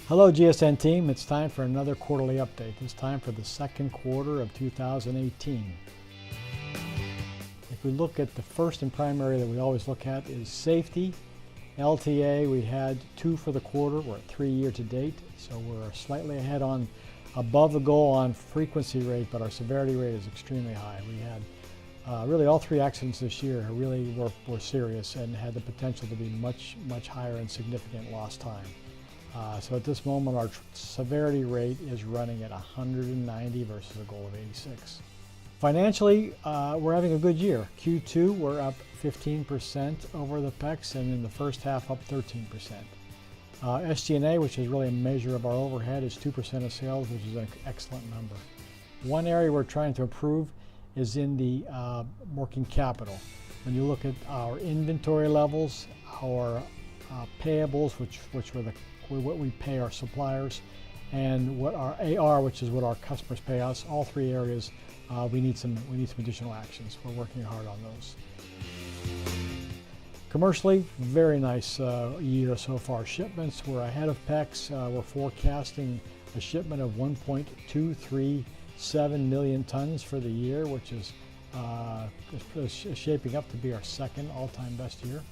Hello GSN team, it's time for another quarterly update. It's time for the second quarter of 2018. If we look at the first and primary that we always look at is safety. LTA, we had 2 for the quarter, we're at 3 year to date, so we're slightly ahead on above the goal on frequency rate, but our severity rate is extremely high. We had really all 3 accidents this year really were serious and had the potential to be much higher and significant lost time. So at this moment, our severity rate is running at 190 versus a goal of 86. Financially, we're having a good year. Q2, we're up 15% over the PECs, and in the first half, up 13%. SG&A, which is really a measure of our overhead, is 2% of sales, which is an excellent number. One area we're trying to improve is in the working capital. When you look at our inventory levels, our payables, which were what we pay our suppliers, and what our AR, which is what our customers pay us, all 3 areas, we need some additional actions. We're working hard on those. Commercially, very nice year so far. Shipments were ahead of PECs. We're forecasting a shipment of 1.237 million tons for the year, which is shaping up to be our second all-time best year.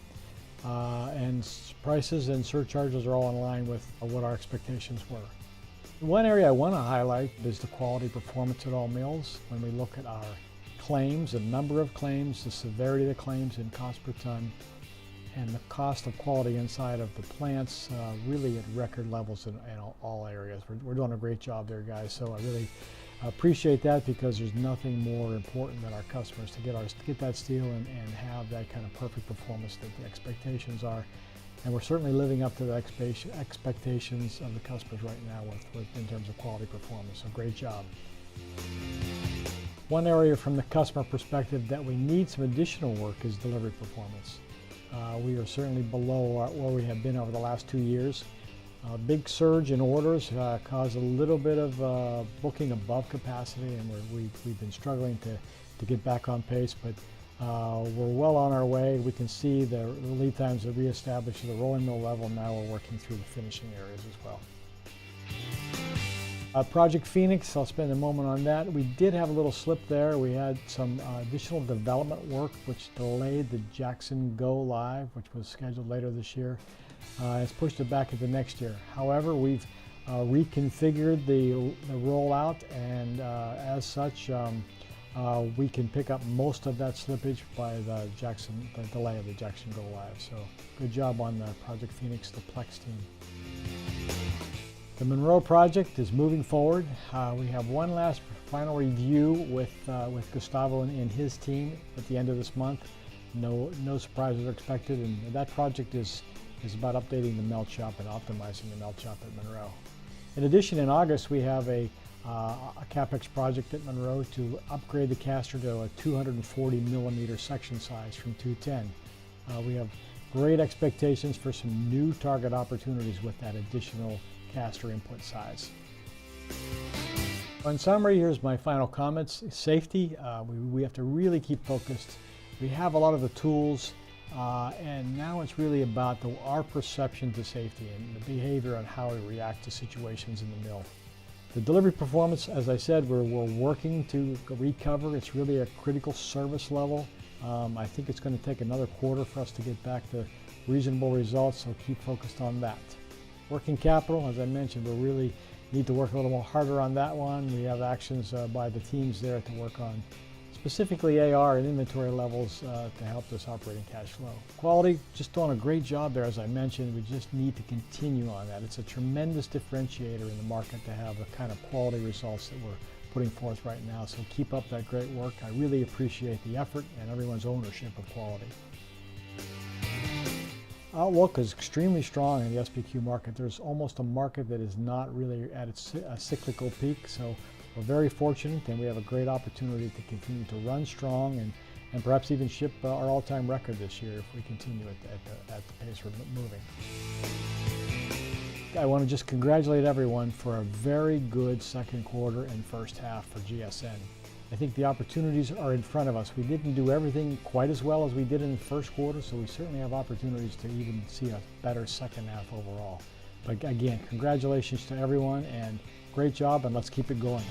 And prices and surcharges are all in line with what our expectations were. One area I want to highlight is the quality performance at all mills. When we look at our claims, the number of claims, the severity of the claims in cost per ton, and the cost of quality inside of the plants, really at record levels in all areas. We're doing a great job there, guys, so I really appreciate that, because there's nothing more important than our customers to get that steel and have that kind of perfect performance that the expectations are. And we're certainly living up to the expectations of the customers right now in terms of quality performance, so great job. One area from the customer perspective that we need some additional work is delivery performance. We are certainly below where we have been over the last 2 years. A big surge in orders caused a little bit of booking above capacity, and we've been struggling to get back on pace, but we're well on our way. We can see the lead times are reestablished at the rolling mill level. Now we're working through the finishing areas as well. Project Phoenix, I'll spend a moment on that. We did have a little slip there. We had some additional development work which delayed the Jackson Go Live, which was scheduled later this year. It's pushed it back into next year. However, we've reconfigured the rollout, and as such, we can pick up most of that slippage by the delay of the Jackson Go Live. So good job on the Project Phoenix, the Plex team. The Monroe project is moving forward. We have one last final review with Gustavo and his team at the end of this month. No surprises are expected, and that project is about updating the melt shop and optimizing the melt shop at Monroe. In addition, in August, we have a CapEx project at Monroe to upgrade the caster to a 240 millimeter section size from 210. We have great expectations for some new target opportunities with that additional caster input size. In summary, here's my final comments. Safety, we have to really keep focused. We have a lot of the tools, and now it's really about our perception to safety and the behavior and how we react to situations in the mill. The delivery performance, as I said, we're working to recover. It's really a critical service level. I think it's going to take another quarter for us to get back to reasonable results, so keep focused on that. Working capital, as I mentioned, we really need to work a little more harder on that one. We have actions by the teams there to work on specifically AR and inventory levels to help this operating cash flow. Quality, just doing a great job there, as I mentioned. We just need to continue on that. It's a tremendous differentiator in the market to have the kind of quality results that we're putting forth right now, so keep up that great work. I really appreciate the effort and everyone's ownership of quality. Outlook is extremely strong in the SBQ market. There's almost a market that is not really at its cyclical peak, so we're very fortunate, and we have a great opportunity to continue to run strong and perhaps even ship our all-time record this year if we continue at the pace we're moving. I want to just congratulate everyone for a very good second quarter and first half for GSN. I think the opportunities are in front of us. We didn't do everything quite as well as we did in the first quarter, so we certainly have opportunities to even see a better second half overall. But again, congratulations to everyone and great job, and let's keep it going.